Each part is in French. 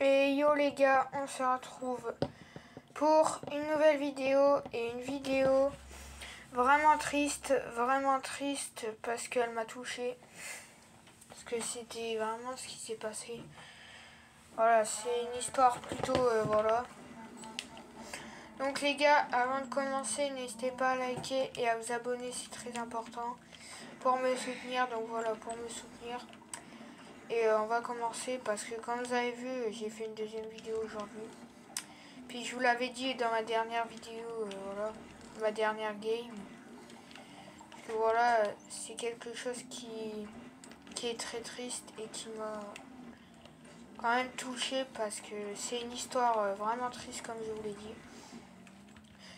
Et yo les gars, on se retrouve pour une nouvelle vidéo et une vidéo vraiment triste parce qu'elle m'a touché. Parce que c'était vraiment ce qui s'est passé. Voilà, c'est une histoire plutôt, voilà. Donc les gars, avant de commencer, n'hésitez pas à liker et à vous abonner, c'est très important pour me soutenir. Donc voilà, pour me soutenir. Et on va commencer parce que comme vous avez vu, j'ai fait une deuxième vidéo aujourd'hui. Puis je vous l'avais dit dans ma dernière vidéo, voilà, ma dernière game. Que voilà, c'est quelque chose qui est très triste et qui m'a quand même touché parce que c'est une histoire vraiment triste comme je vous l'ai dit.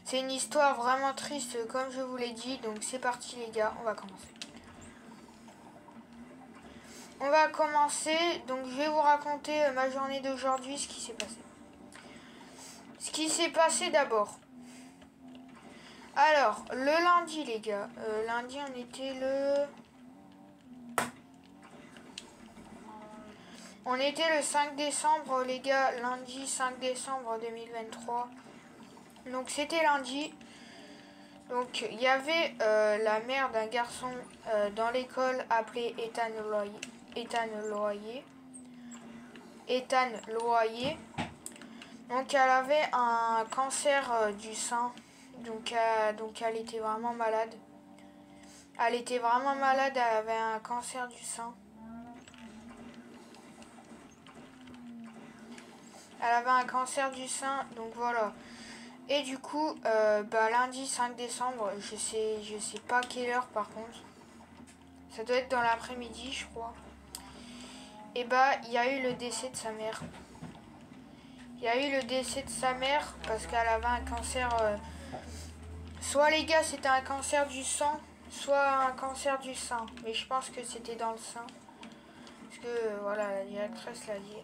C'est une histoire vraiment triste comme je vous l'ai dit, donc c'est parti les gars, on va commencer. On va commencer, donc je vais vous raconter ma journée d'aujourd'hui, ce qui s'est passé. Ce qui s'est passé d'abord. Alors, le lundi les gars, lundi on était le 5 décembre les gars, lundi 5 décembre 2023. Donc c'était lundi. Donc il y avait la mère d'un garçon dans l'école appelé Ethan Loyer. Donc elle avait un cancer du sein. Donc elle était vraiment malade. Elle avait un cancer du sein. Elle avait un cancer du sein, donc voilà. Et du coup, lundi 5 décembre, je sais pas quelle heure par contre. Ça doit être dans l'après-midi, je crois. Et il y a eu le décès de sa mère. Il y a eu le décès de sa mère parce qu'elle avait un cancer. Soit les gars, c'était un cancer du sang, soit un cancer du sein. Mais je pense que c'était dans le sein. Parce que voilà, la directrice l'a dit.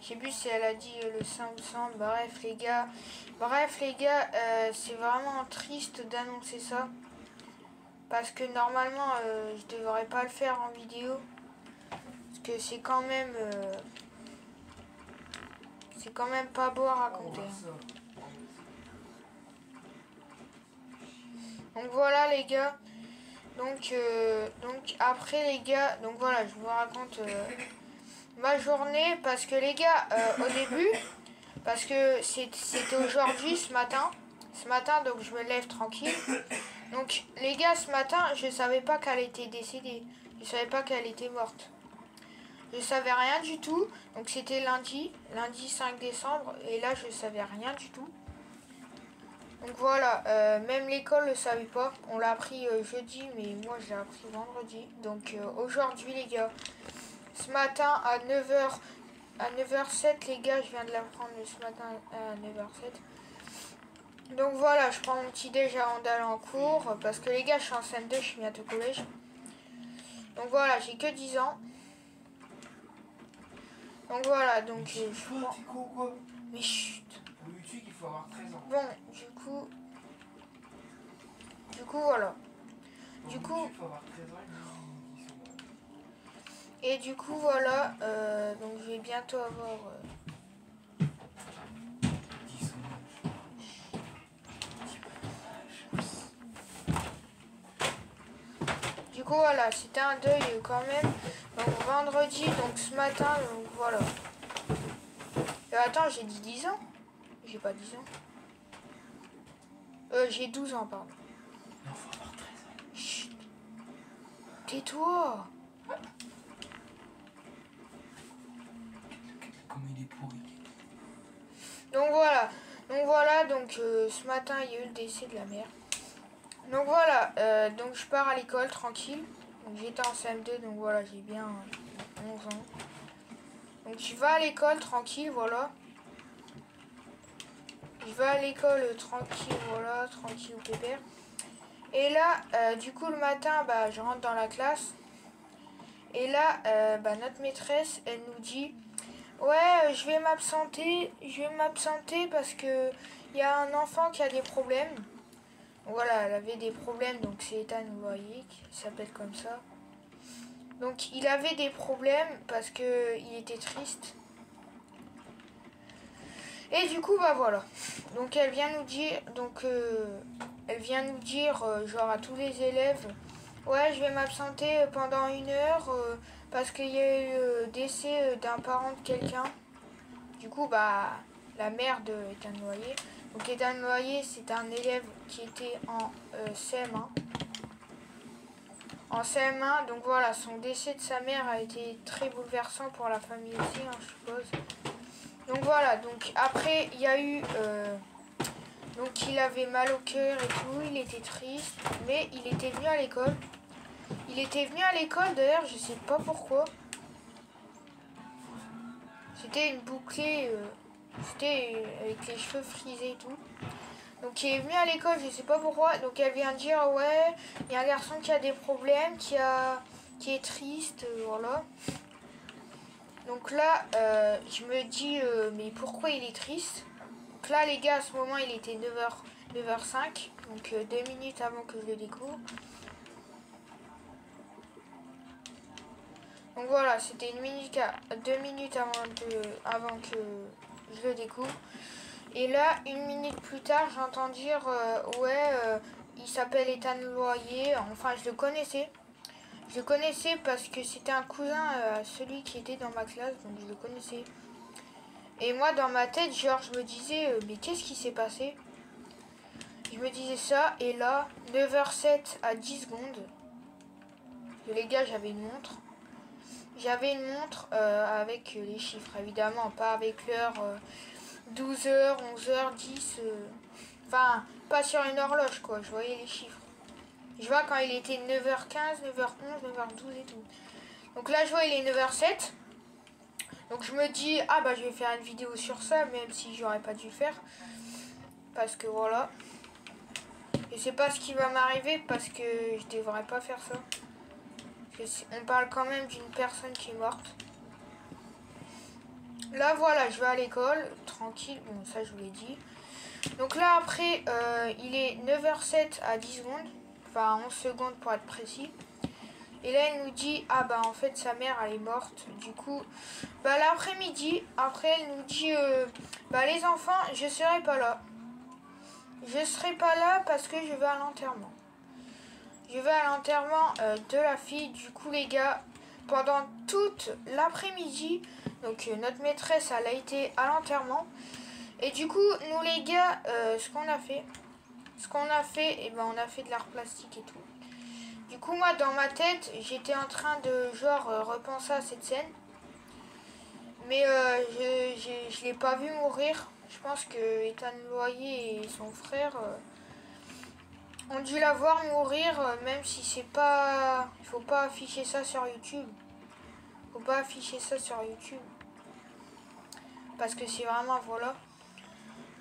Je sais plus si elle a dit le sein ou le sang. Bref les gars, c'est vraiment triste d'annoncer ça. Parce que normalement, je devrais pas le faire en vidéo. Parce que c'est quand même pas beau à raconter. Donc voilà les gars. Donc après les gars, donc voilà, je vous raconte ma journée parce que les gars, au début, parce que c'était aujourd'hui, ce matin, donc je me lève tranquille. Donc les gars, ce matin, je savais pas qu'elle était décédée, je savais pas qu'elle était morte. Je savais rien du tout, donc c'était lundi 5 décembre, et là je savais rien du tout. Donc voilà, même l'école le savait pas. On l'a appris jeudi, mais moi je l'ai appris vendredi. Donc aujourd'hui les gars, ce matin à 9h07 les gars, je viens de l'apprendre ce matin à 9h07. Donc voilà, je prends mon petit déj avant d'aller en cours, parce que les gars, je suis en CM2, je suis bientôt au collège. Donc voilà, j'ai que 10 ans. Donc voilà, donc je prends... Mais chut. Pour YouTube, il faut avoir 13 ans. Bon, du coup voilà. Du coup, et du coup voilà, donc je vais bientôt avoir 10 ans. Du coup voilà, c'était un deuil quand même. Donc vendredi, donc ce matin, donc voilà. Attends, j'ai dit 10 ans? J'ai pas 10 ans. J'ai 12 ans, pardon. Non, faut avoir 13 ans. Chut. Tais-toi. Comment il est pourri. Donc voilà, donc ce matin il y a eu le décès de la mère. Donc voilà, donc je pars à l'école tranquille. Donc j'étais en CM2, donc voilà, j'ai bien 11 ans. Donc je vais à l'école tranquille, voilà. Je vais à l'école tranquille, voilà, tranquille ou pépère. Et là, du coup le matin, je rentre dans la classe. Et là, notre maîtresse, elle nous dit... Ouais, je vais m'absenter parce que il y a un enfant qui a des problèmes. Voilà, elle avait des problèmes, donc c'est Ethan, vous voyez, qui s'appelle comme ça. Donc il avait des problèmes parce que il était triste. Et du coup bah voilà. Donc elle vient nous dire genre à tous les élèves, ouais je vais m'absenter pendant 1 heure parce qu'il y a eu décès d'un parent de quelqu'un. Du coup bah la mère de Ethan Noyer. Donc Ethan Noyer c'est un élève qui était en CM1. En CM1, donc voilà, son décès de sa mère a été très bouleversant pour la famille aussi, hein, je suppose. Donc voilà, donc après il y a eu... donc il avait mal au cœur et tout, il était triste, mais il était venu à l'école. Il était venu à l'école d'ailleurs, je sais pas pourquoi. C'était une bouclée, c'était avec les cheveux frisés et tout. Donc il est venu à l'école, je sais pas pourquoi. Donc elle vient dire ouais, il y a un garçon qui a des problèmes, qui est triste, voilà. Donc là, je me dis mais pourquoi il est triste? Donc là les gars, à ce moment il était 9h05, donc 2 minutes avant que je le découvre. Donc voilà, c'était 2 minutes avant que je le découvre. Et là, 1 minute plus tard, j'entends dire il s'appelle Ethan Noyer. Enfin, je le connaissais. Je le connaissais parce que c'était un cousin à celui qui était dans ma classe, donc je le connaissais. Et moi, dans ma tête, genre, je me disais, mais qu'est-ce qui s'est passé? Je me disais ça, et là, 9h07 à 10 secondes. Les gars, j'avais une montre. J'avais une montre avec les chiffres, évidemment, pas avec l'heure 12h, 11h, 10. Enfin, pas sur une horloge, quoi. Je voyais les chiffres. Je vois quand il était 9h15, 9h11, 9h12 et tout. Donc là, je vois, il est 9h07. Donc je me dis, ah bah je vais faire une vidéo sur ça, même si j'aurais pas dû le faire. Parce que voilà. Je sais pas ce qui va m'arriver parce que je devrais pas faire ça. On parle quand même d'une personne qui est morte. Là voilà, je vais à l'école, tranquille, bon ça je vous l'ai dit. Donc là après, il est 9h07 à 10 secondes, enfin 11 secondes pour être précis. Et là elle nous dit, ah bah en fait sa mère elle est morte. Du coup, bah l'après-midi, après elle nous dit, bah les enfants, je serai pas là. Je serai pas là parce que je vais à l'enterrement. Je vais à l'enterrement de la fille. Du coup les gars, pendant toute l'après-midi, donc notre maîtresse elle a été à l'enterrement. Et du coup nous les gars, ce qu'on a fait, et ben on a fait de l'art plastique et tout. Du coup moi dans ma tête j'étais en train de genre repenser à cette scène. Mais je l'ai pas vu mourir. Je pense que Ethan Noyer et son frère ont dû la voir mourir, même si c'est pas... Il faut pas afficher ça sur YouTube. Faut pas afficher ça sur YouTube. Parce que c'est vraiment, voilà.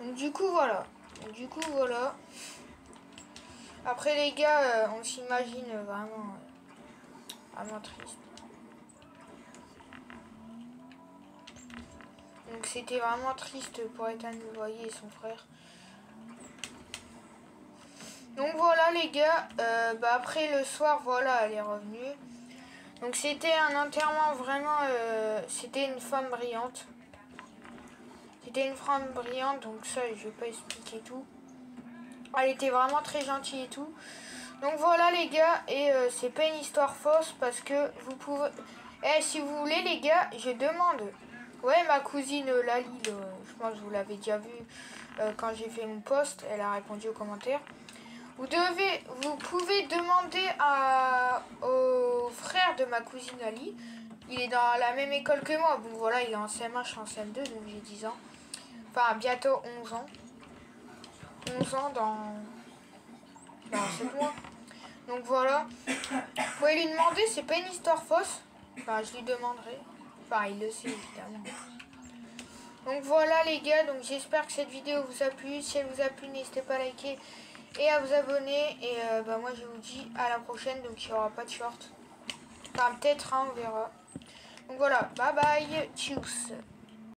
Donc du coup, voilà. Après les gars, on s'imagine vraiment, vraiment triste. Donc c'était vraiment triste pour Ethan Noyer et son frère. Donc voilà les gars, après le soir, voilà, elle est revenue. Donc c'était un enterrement vraiment, c'était une femme brillante. C'était une femme brillante, donc ça je vais pas expliquer tout. Elle était vraiment très gentille et tout. Donc voilà les gars, et c'est pas une histoire fausse parce que vous pouvez... si vous voulez les gars, je demande... Ouais, ma cousine Lali, je pense que vous l'avez déjà vu quand j'ai fait mon post, elle a répondu aux commentaires. Vous pouvez demander au frère de ma cousine Ali. Il est dans la même école que moi. Bon voilà, il est en CM1, je suis en CM2, donc j'ai 10 ans. Enfin, bientôt 11 ans. 11 ans dans 7 mois. Donc voilà. Vous pouvez lui demander, c'est pas une histoire fausse. Enfin, je lui demanderai. Enfin, il le sait évidemment. Donc voilà les gars, donc j'espère que cette vidéo vous a plu. Si elle vous a plu, n'hésitez pas à liker et à vous abonner. Et moi je vous dis à la prochaine, donc il n'y aura pas de short. Enfin peut-être, hein, on verra. Donc voilà, bye bye, tchuss.